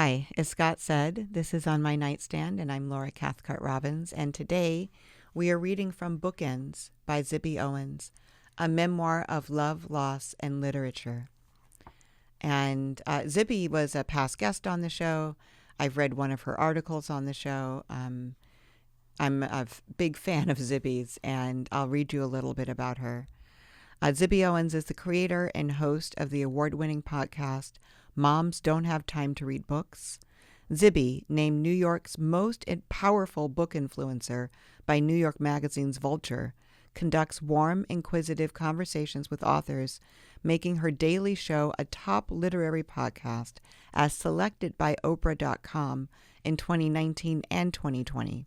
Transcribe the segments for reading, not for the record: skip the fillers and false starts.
Hi, as Scott said, this is On My Nightstand, and I'm Laura Cathcart-Robbins, and today we are reading from Bookends by Zibby Owens, a memoir of love, loss, and literature. And Zibby was a past guest on the show. I've read one of her articles on the show. I'm a big fan of Zibby's, and I'll read you a little bit about her. Zibby Owens is the creator and host of the award-winning podcast Moms Don't Have Time to Read Books. Zibby, named New York's most powerful book influencer by New York Magazine's Vulture, conducts warm, inquisitive conversations with authors, making her daily show a top literary podcast as selected by Oprah.com in 2019 and 2020.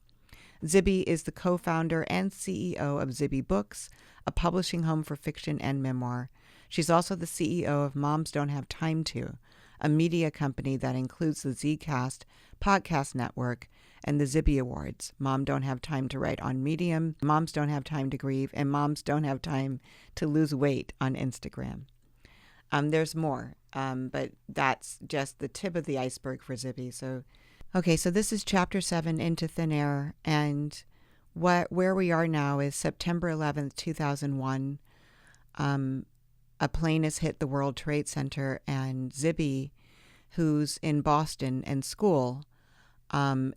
Zibby is the co-founder and CEO of Zibby Books, a publishing home for fiction and memoir. She's also the CEO of Moms Don't Have Time To, a media company that includes the Zcast podcast network and the Zibby Awards. Mom Don't Have Time to Write on Medium, Moms Don't Have Time to Grieve, and Moms Don't Have Time to Lose Weight on Instagram. There's more, but that's just the tip of the iceberg for Zibby. So this is Chapter 7, Into Thin Air, and where we are now is September 11th, 2001. A plane has hit the World Trade Center, and Zibby, who's in Boston and school,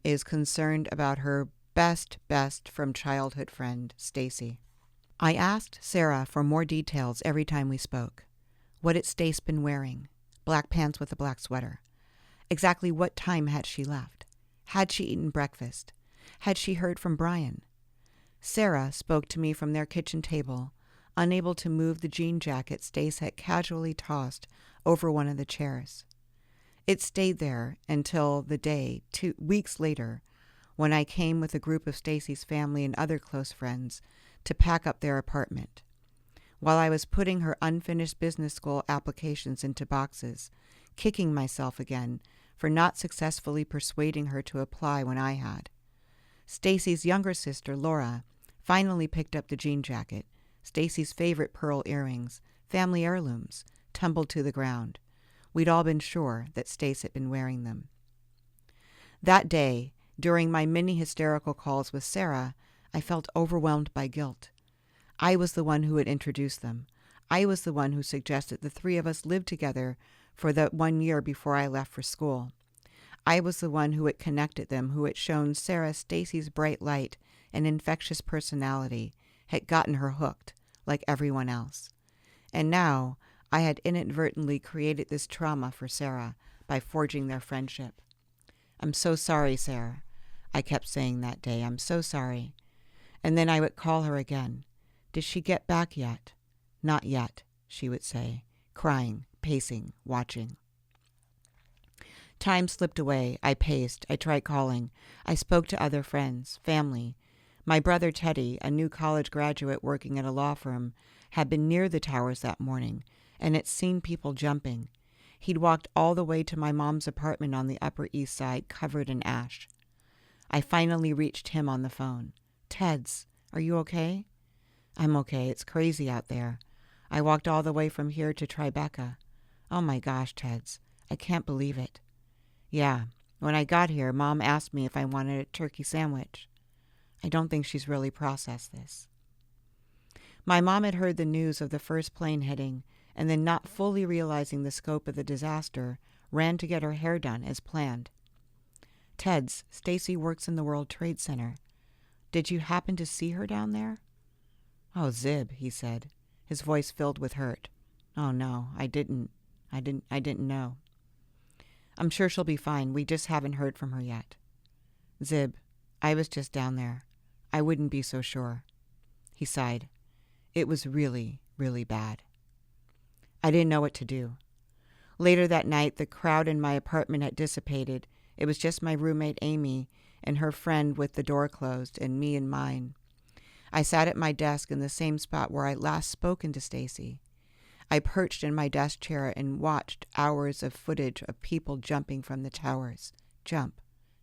is concerned about her best from childhood friend, Stacy. I asked Sarah for more details every time we spoke. What had Stace been wearing? Black pants with a black sweater. Exactly what time had she left? Had she eaten breakfast? Had she heard from Brian? Sarah spoke to me from their kitchen table, unable to move the jean jacket Stace had casually tossed over one of the chairs. It stayed there until the day, 2 weeks later, when I came with a group of Stacy's family and other close friends to pack up their apartment. While I was putting her unfinished business school applications into boxes, kicking myself again for not successfully persuading her to apply when I had. Stacy's younger sister, Laura, finally picked up the jean jacket. Stacy's favorite pearl earrings, family heirlooms, tumbled to the ground. We'd all been sure that Stace had been wearing them. That day, during my many hysterical calls with Sarah, I felt overwhelmed by guilt. I was the one who had introduced them. I was the one who suggested the three of us live together for the 1 year before I left for school. I was the one who had connected them, who had shown Sarah Stacy's bright light and infectious personality, had gotten her hooked, like everyone else. And now I had inadvertently created this trauma for Sarah by forging their friendship. I'm so sorry, Sarah. I kept saying that day, I'm so sorry. And then I would call her again. Did she get back yet? Not yet, she would say, crying, pacing, watching. Time slipped away. I paced. I tried calling. I spoke to other friends, family. My brother Teddy, a new college graduate working at a law firm, had been near the towers that morning and had seen people jumping. He'd walked all the way to my mom's apartment on the Upper East Side, covered in ash. I finally reached him on the phone. Teds, are you okay? I'm okay. It's crazy out there. I walked all the way from here to Tribeca. Oh my gosh, Teds. I can't believe it. Yeah, when I got here, Mom asked me if I wanted a turkey sandwich. I don't think she's really processed this. My mom had heard the news of the first plane hitting, and then, not fully realizing the scope of the disaster, ran to get her hair done as planned. Teds, Stacy works in the World Trade Center. Did you happen to see her down there? Oh, Zib, he said, his voice filled with hurt. Oh no, I didn't know. I'm sure she'll be fine. We just haven't heard from her yet. Zib, I was just down there. I wouldn't be so sure. He sighed. It was really, really bad. I didn't know what to do. Later that night, the crowd in my apartment had dissipated. It was just my roommate, Amy, and her friend with the door closed, and me and mine. I sat at my desk in the same spot where I'd last spoken to Stacy. I perched in my desk chair and watched hours of footage of people jumping from the towers. Jump,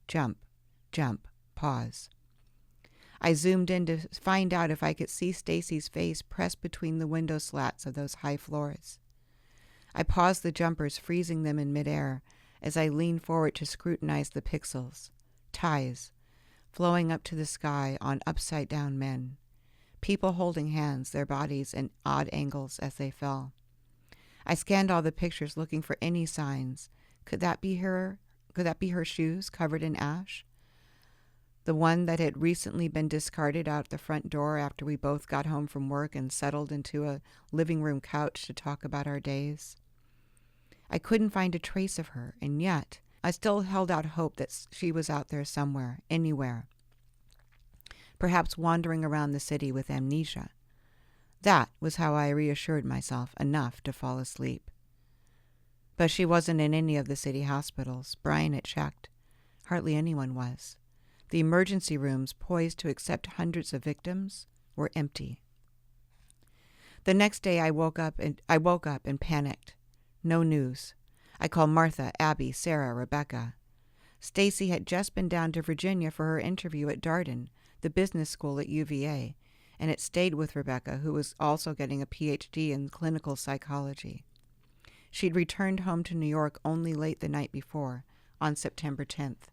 jump, jump, pause. I zoomed in to find out if I could see Stacy's face pressed between the window slats of those high floors. I paused the jumpers, freezing them in midair, as I leaned forward to scrutinize the pixels, ties, flowing up to the sky on upside-down men, people holding hands, their bodies in odd angles as they fell. I scanned all the pictures looking for any signs. Could that be her? Could that be her shoes covered in ash? The one that had recently been discarded out the front door after we both got home from work and settled into a living room couch to talk about our days. I couldn't find a trace of her, and yet I still held out hope that she was out there somewhere, anywhere. Perhaps wandering around the city with amnesia. That was how I reassured myself enough to fall asleep. But she wasn't in any of the city hospitals. Brian had checked. Hardly anyone was. The emergency rooms, poised to accept hundreds of victims, were empty. The next day I woke up and panicked. No news. I called Martha, Abby, Sarah, Rebecca. Stacy had just been down to Virginia for her interview at Darden, the business school at UVA, and it stayed with Rebecca, who was also getting a PhD in clinical psychology. She'd returned home to New York only late the night before, on September 10th.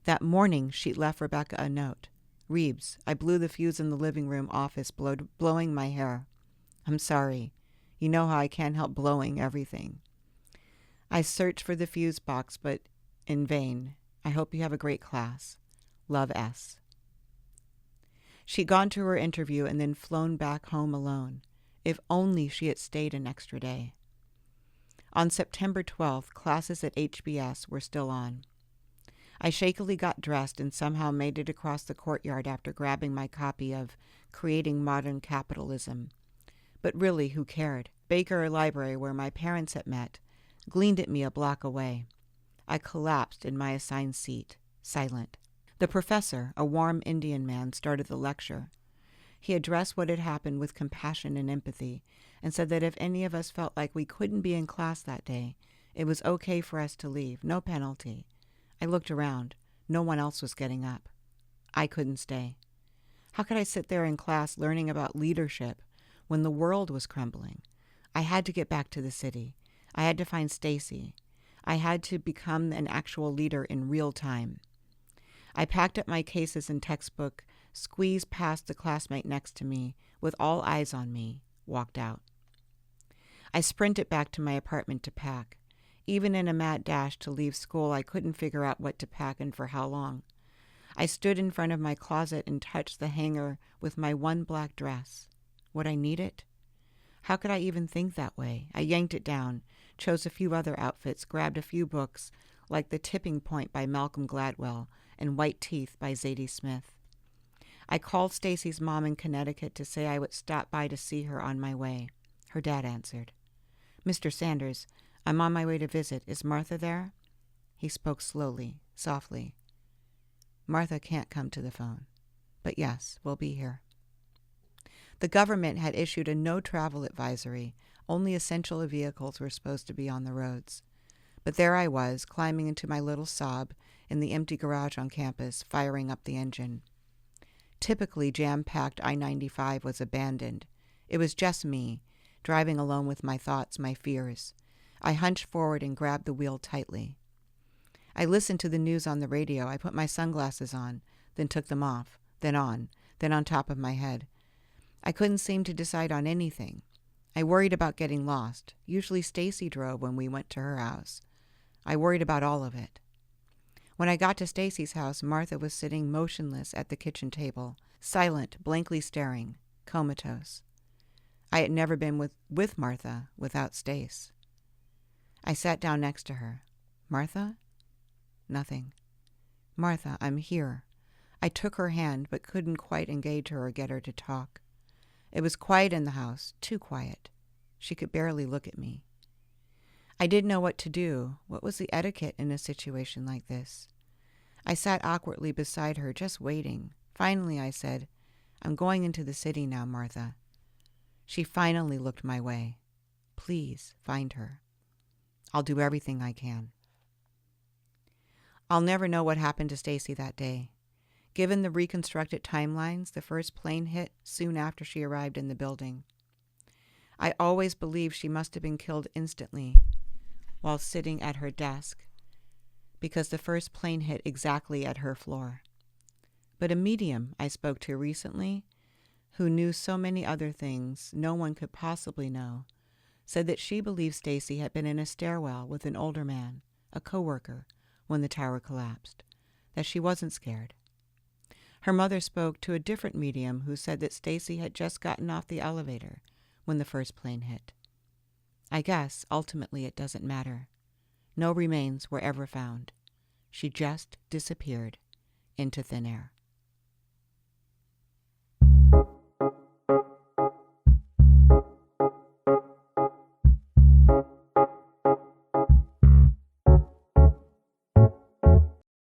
That morning, she'd left Rebecca a note. Reeves, I blew the fuse in the living room office, blowing my hair. I'm sorry. You know how I can't help blowing everything. I searched for the fuse box, but in vain. I hope you have a great class. Love, S. She'd gone to her interview and then flown back home alone. If only she had stayed an extra day. On September 12th, classes at HBS were still on. I shakily got dressed and somehow made it across the courtyard after grabbing my copy of Creating Modern Capitalism. But really, who cared? Baker Library, where my parents had met, gleamed at me a block away. I collapsed in my assigned seat, silent. The professor, a warm Indian man, started the lecture. He addressed what had happened with compassion and empathy, and said that if any of us felt like we couldn't be in class that day, it was okay for us to leave, no penalty. I looked around. No one else was getting up. I couldn't stay. How could I sit there in class learning about leadership when the world was crumbling? I had to get back to the city. I had to find Stacy. I had to become an actual leader in real time. I packed up my cases and textbook, squeezed past the classmate next to me, with all eyes on me, walked out. I sprinted back to my apartment to pack. Even in a mad dash to leave school, I couldn't figure out what to pack and for how long. I stood in front of my closet and touched the hanger with my one black dress. Would I need it? How could I even think that way? I yanked it down, chose a few other outfits, grabbed a few books, like The Tipping Point by Malcolm Gladwell and White Teeth by Zadie Smith. I called Stacy's mom in Connecticut to say I would stop by to see her on my way. Her dad answered. Mr. Sanders, I'm on my way to visit. Is Martha there? He spoke slowly, softly. Martha can't come to the phone. But yes, we'll be here. The government had issued a no-travel advisory. Only essential vehicles were supposed to be on the roads. But there I was, climbing into my little Saab in the empty garage on campus, firing up the engine. Typically jam-packed I-95 was abandoned. It was just me, driving alone with my thoughts, my fears. I hunched forward and grabbed the wheel tightly. I listened to the news on the radio. I put my sunglasses on, then took them off, then on top of my head. I couldn't seem to decide on anything. I worried about getting lost. Usually Stacy drove when we went to her house. I worried about all of it. When I got to Stacy's house, Martha was sitting motionless at the kitchen table, silent, blankly staring, comatose. I had never been with Martha without Stace. I sat down next to her. Martha? Nothing. Martha, I'm here. I took her hand, but couldn't quite engage her or get her to talk. It was quiet in the house, too quiet. She could barely look at me. I didn't know what to do. What was the etiquette in a situation like this? I sat awkwardly beside her, just waiting. Finally, I said, I'm going into the city now, Martha. She finally looked my way. Please, find her. I'll do everything I can. I'll never know what happened to Stacy that day. Given the reconstructed timelines, the first plane hit soon after she arrived in the building. I always believed she must have been killed instantly. while sitting at her desk because the first plane hit exactly at her floor. But a medium I spoke to recently, who knew so many other things no one could possibly know, said that she believed Stacy had been in a stairwell with an older man, a coworker, when the tower collapsed, that she wasn't scared. Her mother spoke to a different medium who said that Stacy had just gotten off the elevator when the first plane hit. I guess, ultimately, it doesn't matter. No remains were ever found. She just disappeared into thin air.